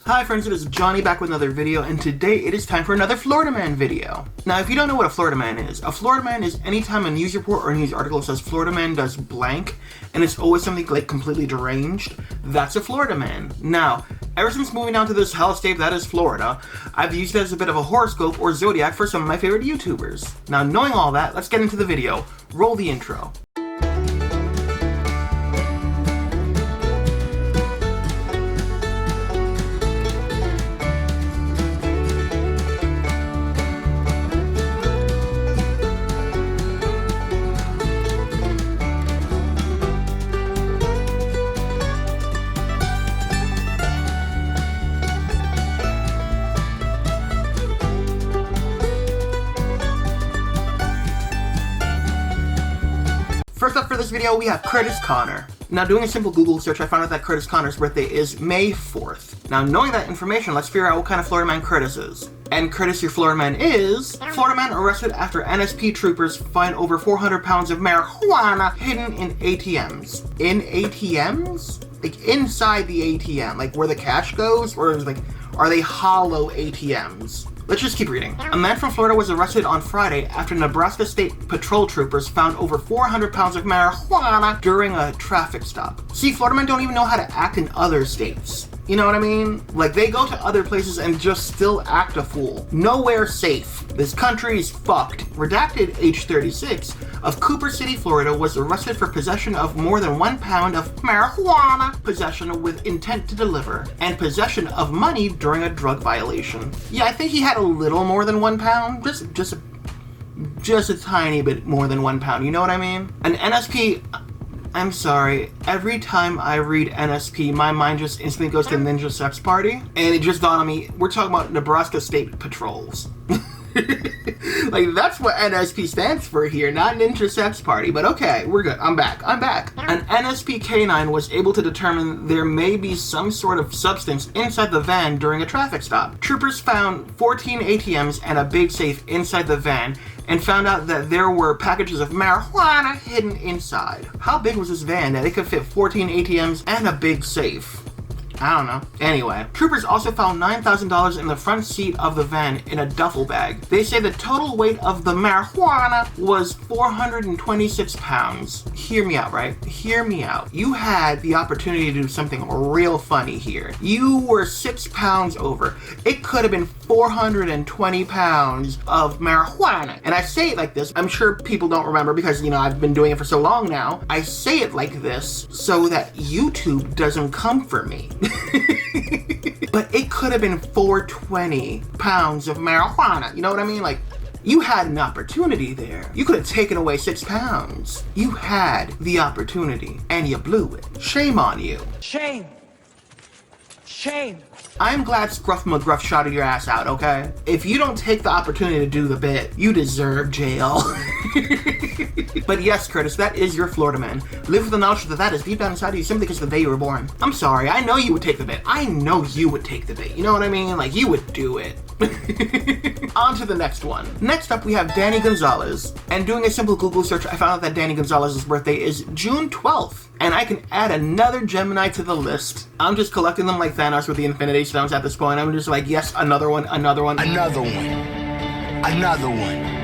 Hi friends, it is Johnny back with another video, and today it is time for another Florida Man video. Now, if you don't know what a Florida Man is anytime a news report or a news article says Florida Man does blank, and it's always something like completely deranged, that's a Florida Man. Now, ever since moving down to this hellscape that is Florida, I've used it as a bit of a horoscope or zodiac for some of my favorite YouTubers. Now, knowing all that, let's get into the video. Roll the intro. First up for this video, we have Curtis Connor. Now, doing a simple Google search, I found out that Curtis Connor's birthday is May 4th. Now, knowing that information, let's figure out what kind of Florida man Curtis is. And Curtis, your Florida man is... Florida man arrested after NSP troopers find over 400 pounds of marijuana hidden in ATMs. In ATMs? Like, inside the ATM, like where the cash goes? Or is like, are they hollow ATMs? Let's just keep reading. A man from Florida was arrested on Friday after Nebraska State Patrol troopers found over 400 pounds of marijuana during a traffic stop. See, Florida men don't even know how to act in other states. You know what I mean? Like, they go to other places and just still act a fool. Nowhere safe. This country is fucked. Redacted, age 36, of Cooper City, Florida, was arrested for possession of more than 1 pound of marijuana, possession with intent to deliver, and possession of money during a drug violation. Yeah, I think he had a little more than 1 pound. Just a tiny bit more than 1 pound. You know what I mean? An NSP... I'm sorry, every time I read NSP, my mind just instantly goes to Ninja Sex Party, and it just dawned on me, we're talking about Nebraska State Patrols. Like, that's what NSP stands for here, not Ninja Sex Party, but okay, we're good, I'm back. An NSP K9 was able to determine there may be some sort of substance inside the van during a traffic stop. Troopers found 14 ATMs and a big safe inside the van, and found out that there were packages of marijuana hidden inside. How big was this van that it could fit 14 ATMs and a big safe? I don't know. Anyway, troopers also found $9,000 in the front seat of the van in a duffel bag. They say the total weight of the marijuana was 426 pounds. Hear me out, right? Hear me out. You had the opportunity to do something real funny here. You were 6 pounds over. It could have been 420 pounds of marijuana. And I say it like this. I'm sure people don't remember because, you know, I've been doing it for so long now. I say it like this so that YouTube doesn't come for me. But it could have been 420 pounds of marijuana. You know what I mean? Like, you had an opportunity there. You could have taken away 6 pounds. You had the opportunity, and you blew it. Shame on you. Shame. Shame. I'm glad Scruff McGruff shouted your ass out, okay? If you don't take the opportunity to do the bit, you deserve jail. But yes, Curtis, that is your Florida man. Live with the knowledge that that is deep down inside of you simply because of the day you were born. I'm sorry, I know you would take the bit. I know you would take the bit. You know what I mean? Like, you would do it. On to the next one. Next up, we have Danny Gonzalez. And doing a simple Google search, I found out that Danny Gonzalez's birthday is June 12th. And I can add another Gemini to the list. I'm just collecting them like Thanos with the Infinity Stones at this point. I'm just like, yes, another one, another one. Another one. Another one.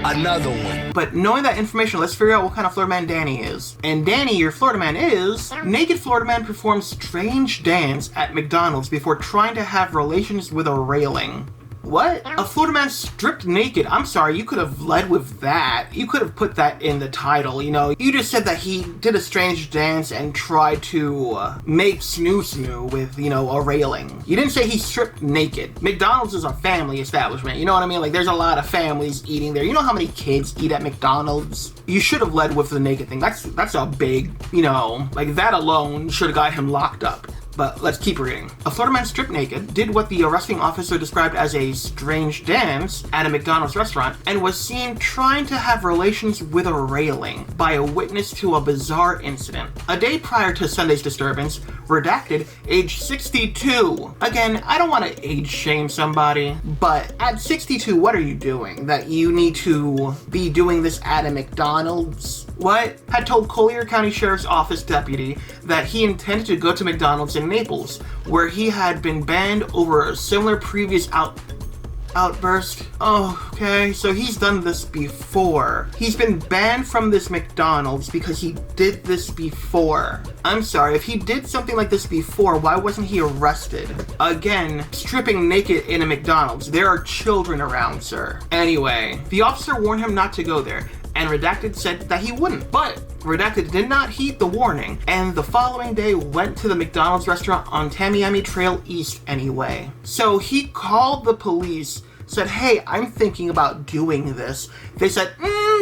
Another one. But knowing that information, let's figure out what kind of Florida man Danny is. And Danny, your Florida man is... Naked Florida man performs strange dance at McDonald's before trying to have relations with a railing. What? A Florida man stripped naked. I'm sorry, you could have led with that. You could have put that in the title, you know. You just said that he did a strange dance and tried to make snoo with, you know, a railing. You didn't say he stripped naked. McDonald's is a family establishment, you know what I mean? Like, there's a lot of families eating there. You know how many kids eat at McDonald's? You should have led with the naked thing. That's a big, you know, like that alone should have got him locked up. But let's keep reading. A Florida man stripped naked, did what the arresting officer described as a strange dance at a McDonald's restaurant, and was seen trying to have relations with a railing by a witness to a bizarre incident. A day prior to Sunday's disturbance, Redacted, age 62. Again, I don't want to age shame somebody, but at 62, what are you doing that you need to be doing this at a McDonald's? What? Had told Collier County Sheriff's Office deputy that he intended to go to McDonald's in Naples, where he had been banned over a similar previous outburst. Oh, okay, so he's done this before. He's been banned from this McDonald's because he did this before. I'm sorry, if he did something like this before, why wasn't he arrested? Again, stripping naked in a McDonald's. There are children around, sir. Anyway, the officer warned him not to go there, and Redacted said that he wouldn't. But Redacted did not heed the warning, and the following day went to the McDonald's restaurant on Tamiami Trail East anyway. So he called the police, said, hey, I'm thinking about doing this. They said,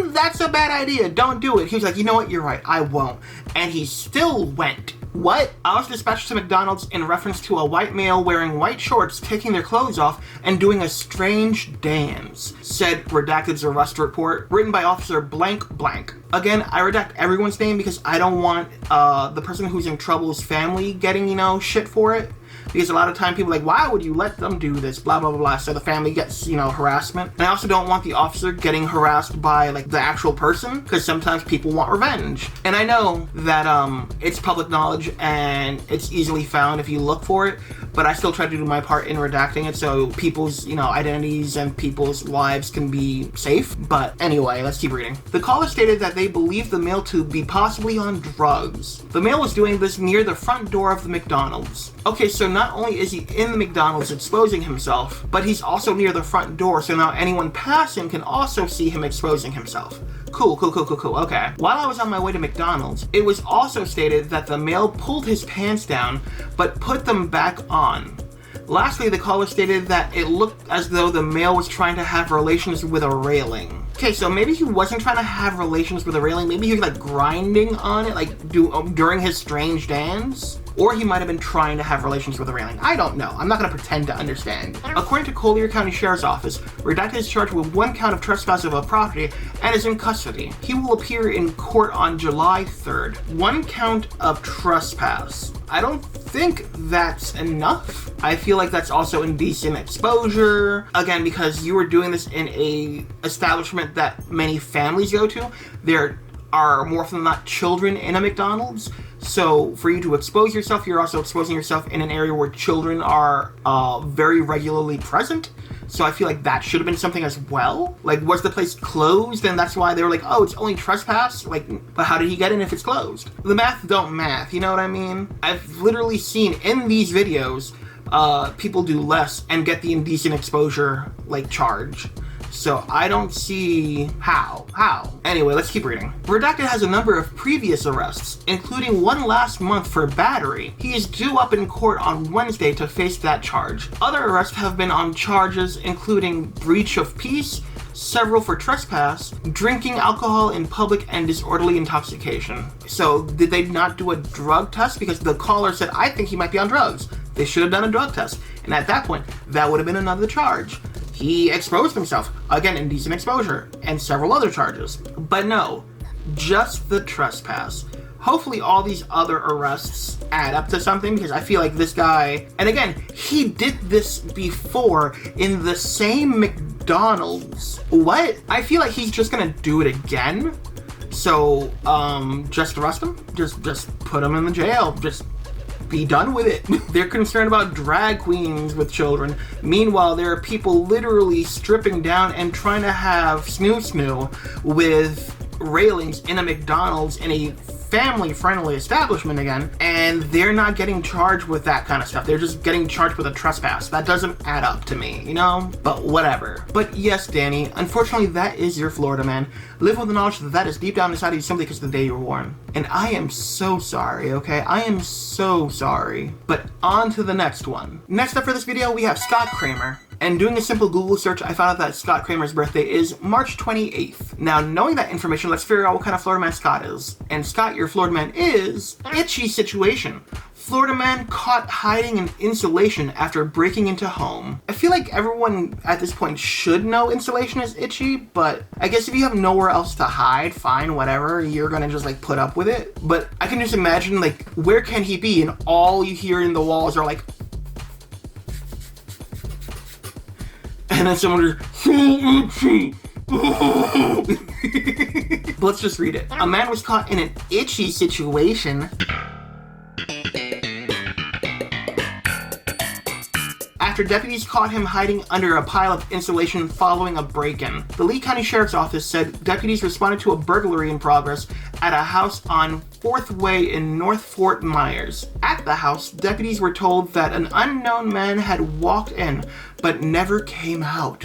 that's a bad idea, don't do it. He was like, you know what, you're right, I won't. And he still went. What? I was dispatched to McDonald's in reference to a white male wearing white shorts, taking their clothes off, and doing a strange dance, said Redacted's arrest report, written by Officer blank blank. Again, I redact everyone's name because I don't want the person who's in trouble's family getting, shit for it. Because a lot of time people are like, why would you let them do this? Blah, blah, blah, blah. So the family gets, harassment. And I also don't want the officer getting harassed by, the actual person. Because sometimes people want revenge. And I know that it's public knowledge and it's easily found if you look for it. But I still try to do my part in redacting it so people's, identities and people's lives can be safe. But anyway, let's keep reading. The caller stated that they believed the male to be possibly on drugs. The male was doing this near the front door of the McDonald's. Okay, so not only is he in the McDonald's exposing himself, but he's also near the front door, so now anyone passing can also see him exposing himself. Cool, okay. While I was on my way to McDonald's, it was also stated that the male pulled his pants down, but put them back on. Lastly, the caller stated that it looked as though the male was trying to have relations with a railing. Okay, so maybe he wasn't trying to have relations with a railing, maybe he was grinding on it, during his strange dance? Or he might have been trying to have relations with a railing. I don't know. I'm not going to pretend to understand. According to Collier County Sheriff's Office, Redacted is charged with 1 count of trespass of a property and is in custody. He will appear in court on July 3rd. 1 count of trespass. I don't think that's enough. I feel like that's also indecent exposure. Again, because you were doing this in a establishment that many families go to. There are more often than not children in a McDonald's. So for you to expose yourself, you're also exposing yourself in an area where children are very regularly present. So I feel like that should have been something as well. Was the place closed? And that's why they were like, oh, it's only trespass? But how did he get in if it's closed? The math don't math, you know what I mean? I've literally seen in these videos, people do less and get the indecent exposure, charge. So I don't see how. Anyway, let's keep reading. Redacted has a number of previous arrests, including one last month for battery. He is due up in court on Wednesday to face that charge. Other arrests have been on charges including breach of peace, several for trespass, drinking alcohol in public, and disorderly intoxication. So did they not do a drug test? Because the caller said, I think he might be on drugs. They should have done a drug test. And at that point, that would have been another charge. He exposed himself, again, indecent exposure, and several other charges. But no, just the trespass. Hopefully all these other arrests add up to something, because I feel like this guy, and again, he did this before in the same McDonald's. What? I feel like he's just gonna do it again. So, just arrest him? Just put him in the jail. Just be done with it. They're concerned about drag queens with children. Meanwhile, there are people literally stripping down and trying to have snoo with railings in a McDonald's in a family-friendly establishment again, and they're not getting charged with that kind of stuff. They're just getting charged with a trespass. That doesn't add up to me, But whatever. But yes, Danny, unfortunately, that is your Florida man. Live with the knowledge that is deep down inside of you simply because of the day you were born. And I am so sorry, okay? I am so sorry. But on to the next one. Next up for this video, we have Scott Kramer. And doing a simple Google search, I found out that Scott Kramer's birthday is March 28th. Now, knowing that information, let's figure out what kind of Florida man Scott is. And Scott, your Florida man is Itchy Situation. Florida man caught hiding in insulation after breaking into home. I feel like everyone at this point should know insulation is itchy, but I guess if you have nowhere else to hide, fine, whatever, you're gonna just like put up with it. But I can just imagine like, where can he be? And all you hear in the walls are like, and then someone just, so itchy. Let's just read it. A man was caught in an itchy situation after deputies caught him hiding under a pile of insulation following a break-in. The Lee County Sheriff's Office said deputies responded to a burglary in progress at a house on 4th Way in North Fort Myers. At the house, deputies were told that an unknown man had walked in but never came out.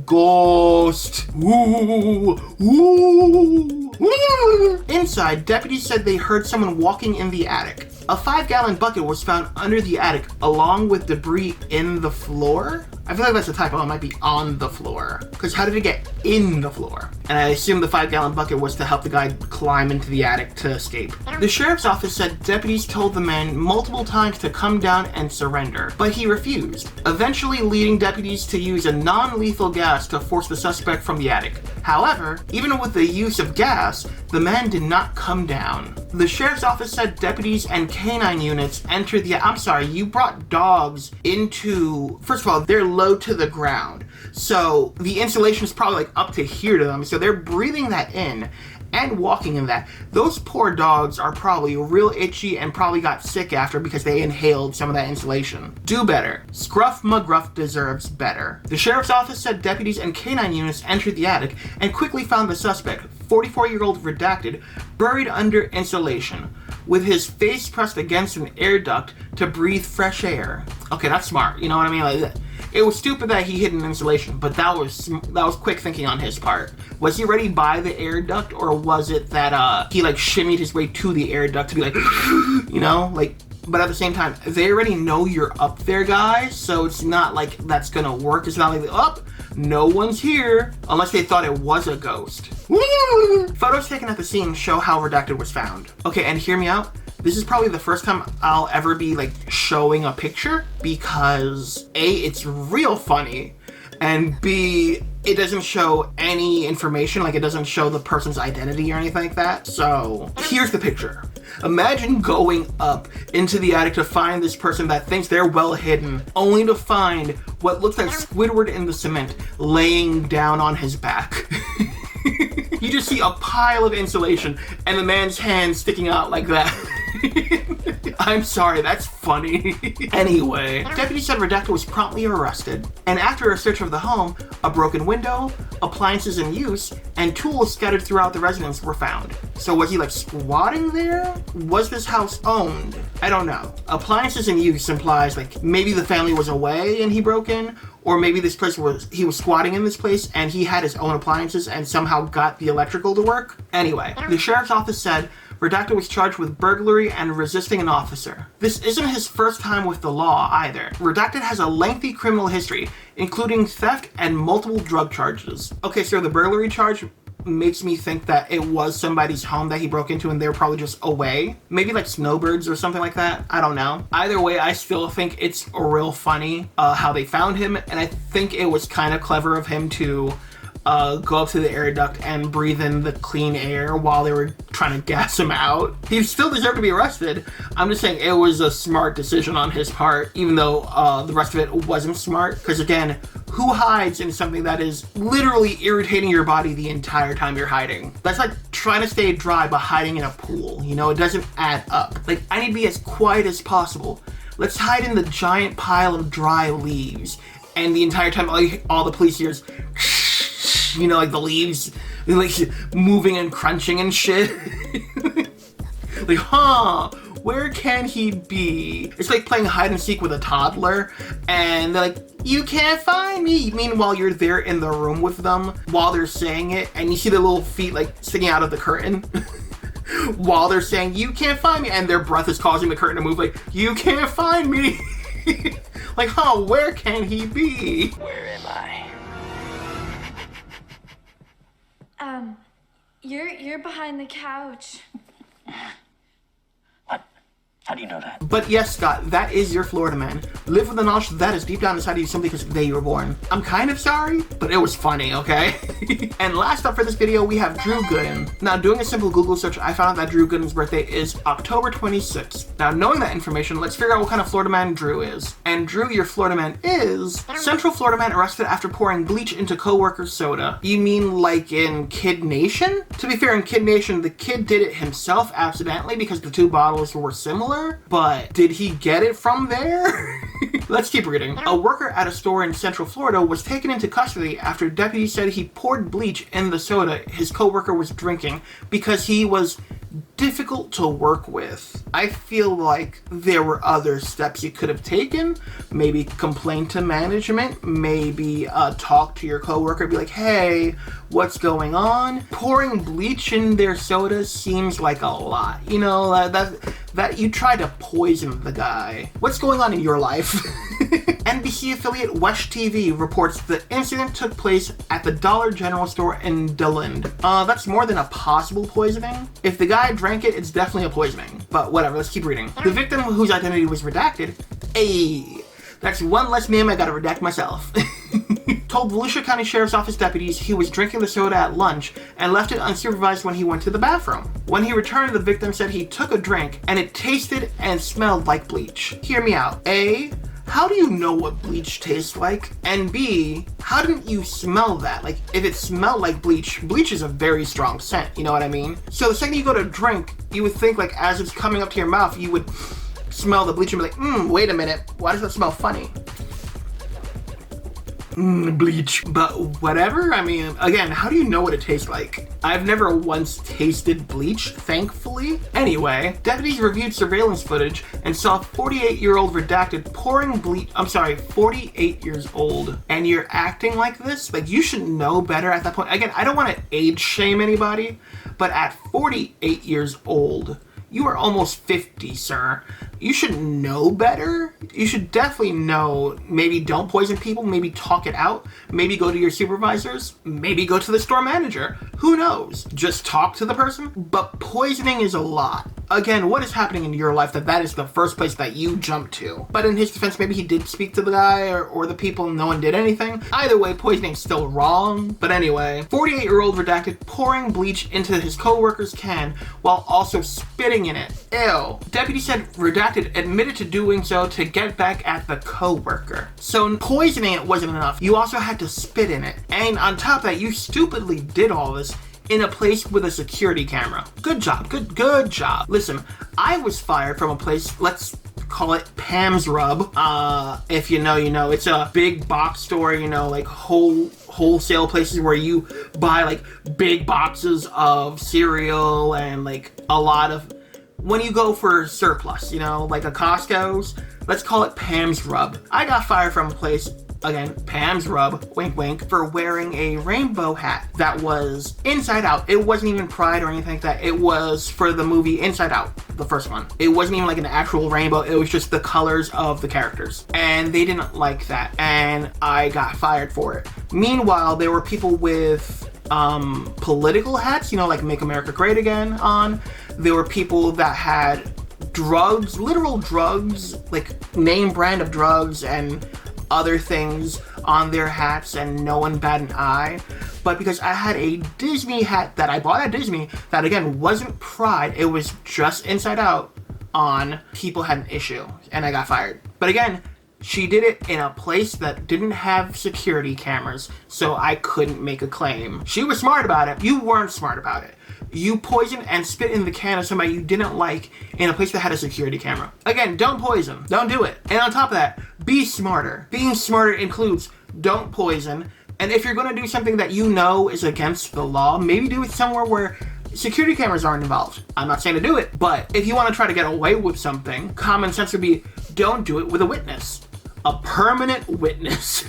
Ghost. Ooh, ooh, ooh. Inside, deputies said they heard someone walking in the attic. A 5-gallon bucket was found under the attic along with debris in the floor. I feel like that's a typo. It might be on the floor. Because how did it get in the floor? And I assume the 5-gallon bucket was to help the guy climb into the attic to escape. The sheriff's office said deputies told the man multiple times to come down and surrender, but he refused, eventually leading deputies to use a non-lethal gas to force the suspect from the attic. However, even with the use of gas, the man did not come down. The sheriff's office said deputies and canine units entered the... I'm sorry, you brought dogs into... First of all, they're low to the ground. So the insulation is probably like up to here to them. So they're breathing that in and walking in that. Those poor dogs are probably real itchy and probably got sick after because they inhaled some of that insulation. Do better. Scruff McGruff deserves better. The sheriff's office said deputies and canine units entered the attic and quickly found the suspect, 44-year-old redacted, buried under insulation, with his face pressed against an air duct to breathe fresh air. Okay, that's smart. You know what I mean? Like, it was stupid that he hid in insulation, but that was quick thinking on his part. Was he ready by the air duct, or was it that he like shimmied his way to the air duct to be like, you know, like? But at the same time, they already know you're up there, guys, so it's not like that's gonna work. It's not like, oh, no one's here, unless they thought it was a ghost. Photos taken at the scene show how redacted was found. Okay, and hear me out. This is probably the first time I'll ever be like showing a picture because A, it's real funny, and B, it doesn't show any information, like it doesn't show the person's identity or anything like that. So here's the picture. Imagine going up into the attic to find this person that thinks they're well hidden, only to find what looks like Squidward in the cement laying down on his back. You just see a pile of insulation and the man's hand sticking out like that. I'm sorry, that's funny. Anyway, deputies said Redacted was promptly arrested, and after a search of the home, a broken window, appliances in use, and tools scattered throughout the residence were found. So was he like squatting there? Was this house owned? I don't know. Appliances in use implies like maybe the family was away and he broke in, or maybe this place he was squatting in this place and he had his own appliances and somehow got the electrical to work. Anyway, the sheriff's office said Redacted was charged with burglary and resisting an officer. This isn't his first time with the law either. Redacted has a lengthy criminal history, including theft and multiple drug charges. Okay, so the burglary charge makes me think that it was somebody's home that he broke into and they were probably just away. Maybe like snowbirds or something like that. I don't know. Either way, I still think it's real funny how they found him, and I think it was kind of clever of him to go up to the air duct and breathe in the clean air while they were trying to gas him out. He still deserved to be arrested. I'm just saying it was a smart decision on his part, even though the rest of it wasn't smart. Because again, who hides in something that is literally irritating your body the entire time you're hiding? That's like trying to stay dry but hiding in a pool. You know, it doesn't add up. Like, I need to be as quiet as possible. Let's hide in the giant pile of dry leaves. And the entire time, all the police hears, you know, like the leaves like moving and crunching and shit. Like, where can he be? It's like playing hide and seek with a toddler and they're like, you can't find me. Meanwhile, you're there in the room with them while they're saying it and you see their little feet like sticking out of the curtain while they're saying, you can't find me, and their breath is causing the curtain to move like, you can't find me. Like, where can he be? Where am I? You're behind the couch. What? How do you know that? But yes, Scott, that is your Florida man. Live with the knowledge that is deep down inside of you simply because of the day you were born. I'm kind of sorry, but it was funny, okay? And last up for this video, we have Drew Gooden. Now, doing a simple Google search, I found out that Drew Gooden's birthday is October 26th. Now, knowing that information, let's figure out what kind of Florida man Drew is. And Drew, your Florida man is Central Florida man arrested after pouring bleach into co-worker's soda. You mean like in Kid Nation? To be fair, in Kid Nation, the kid did it himself accidentally because the two bottles were similar, but did he get it from there? Let's keep reading. A worker at a store in Central Florida was taken into custody after deputies said he poured bleach in the soda his co-worker was drinking because he was difficult to work with. I feel like there were other steps you could have taken. Maybe complain to management, maybe talk to your coworker, be like, hey, what's going on? Pouring bleach in their soda seems like a lot. You know, that you tried to poison the guy. What's going on in your life? NBC affiliate Wesh TV reports the incident took place at the Dollar General store in DeLand. That's more than a possible poisoning. If the guy drank it, it's definitely a poisoning. But whatever, let's keep reading. The victim, whose identity was redacted, that's one less name I gotta redact myself, told Volusia County Sheriff's Office deputies he was drinking the soda at lunch and left it unsupervised when he went to the bathroom. When he returned, the victim said he took a drink and it tasted and smelled like bleach. Hear me out. A, how do you know what bleach tastes like? And B, how didn't you smell that? Like, if it smelled like bleach is a very strong scent, you know what I mean? So the second you go to drink, you would think like as it's coming up to your mouth, you would smell the bleach and be like, wait a minute, why does that smell funny? Bleach. But whatever, I mean, again, how do you know what it tastes like? I've never once tasted bleach, thankfully. Anyway, deputies reviewed surveillance footage and saw 48-year-old redacted pouring bleach. I'm sorry, 48 years old. And you're acting like this? Like, you should know better at that point. Again, I don't want to age shame anybody, but at 48 years old, you are almost 50, sir. You should know better. You should definitely know, maybe don't poison people, maybe talk it out, maybe go to your supervisors, maybe go to the store manager. Who knows? Just talk to the person. But poisoning is a lot. Again, what is happening in your life that is the first place that you jump to? But in his defense, maybe he did speak to the guy or the people and no one did anything. Either way, poisoning's still wrong. But anyway, 48-year-old redacted pouring bleach into his co-worker's can while also spitting in it. Ew. Deputy said redacted admitted to doing so to get back at the co-worker. So poisoning it wasn't enough. You also had to spit in it. And on top of that, you stupidly did all this in a place with a security camera. Good job, good job. Listen, I was fired from a place, let's call it Pam's Rub. If you know, you know. It's a big box store, you know, like wholesale places where you buy like big boxes of cereal and like a lot of, when you go for surplus, you know, like a Costco's, let's call it Pam's Rub. I got fired from a place, again, Pam's Rub, wink wink, for wearing a rainbow hat that was inside out. It wasn't even Pride or anything like that. It was for the movie Inside Out, the first one. It wasn't even like an actual rainbow. It was just the colors of the characters. And they didn't like that. And I got fired for it. Meanwhile, there were people with political hats, you know, like Make America Great Again on. There were people that had drugs, literal drugs, like name brand of drugs and other things on their hats, and no one bat an eye. But because I had a Disney hat that I bought at Disney that again wasn't Pride, it was just Inside Out on, people had an issue and I got fired. But again, she did it in a place that didn't have security cameras, so I couldn't make a claim. She was smart about it. You weren't smart about it. You poisoned and spit in the can of somebody you didn't like in a place that had a security camera. Again, don't poison. Don't do it. And on top of that, be smarter. Being smarter includes don't poison. And if you're going to do something that you know is against the law, maybe do it somewhere where security cameras aren't involved. I'm not saying to do it, but if you want to try to get away with something, common sense would be don't do it with a witness. A permanent witness.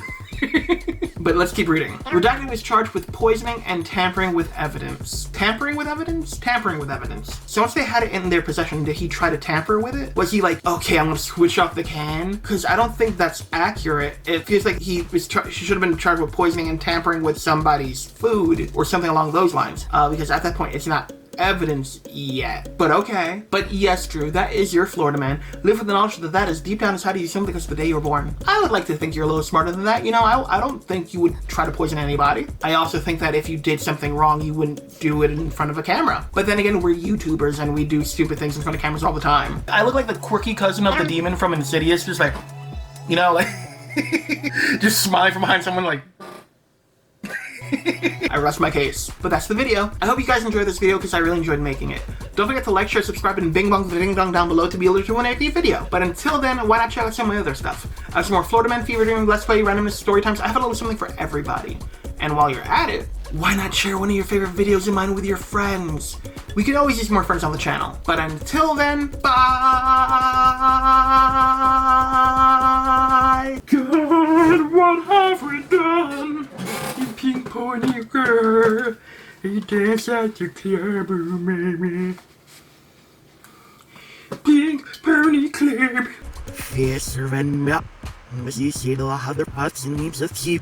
But let's keep reading. Redacted was charged with poisoning and tampering with evidence. Tampering with evidence? Tampering with evidence. So once they had it in their possession, did he try to tamper with it? Was he like, okay, I'm gonna switch off the can? Because I don't think that's accurate. It feels like he should have been charged with poisoning and tampering with somebody's food or something along those lines. Because at that point, it's not evidence yet. But okay. But yes, Drew, that is your Florida man. Live with the knowledge that that is deep down inside of you simply because of the day you were born. I would like to think you're a little smarter than that. You know, I don't think you would try to poison anybody. I also think that if you did something wrong, you wouldn't do it in front of a camera. But then again, we're YouTubers and we do stupid things in front of cameras all the time. I look like the quirky cousin of the demon from Insidious, just like, you know, like, just smiling from behind someone like, I rest my case. But that's the video. I hope you guys enjoyed this video because I really enjoyed making it. Don't forget to like, share, subscribe, and bing bong the ding dong down below to be able to win every video. But until then, why not check out some of my other stuff? I have some more Florida Man Fever Dream, Let's Play, randomness, story times. I have a little something for everybody. And while you're at it, why not share one of your favorite videos of mine with your friends? We could always use more friends on the channel. But until then, bye! God, what have we done? You pink pony girl, you dance at the club, baby. Pink pony club. Yes, sir, and was you see the other parts and names of you.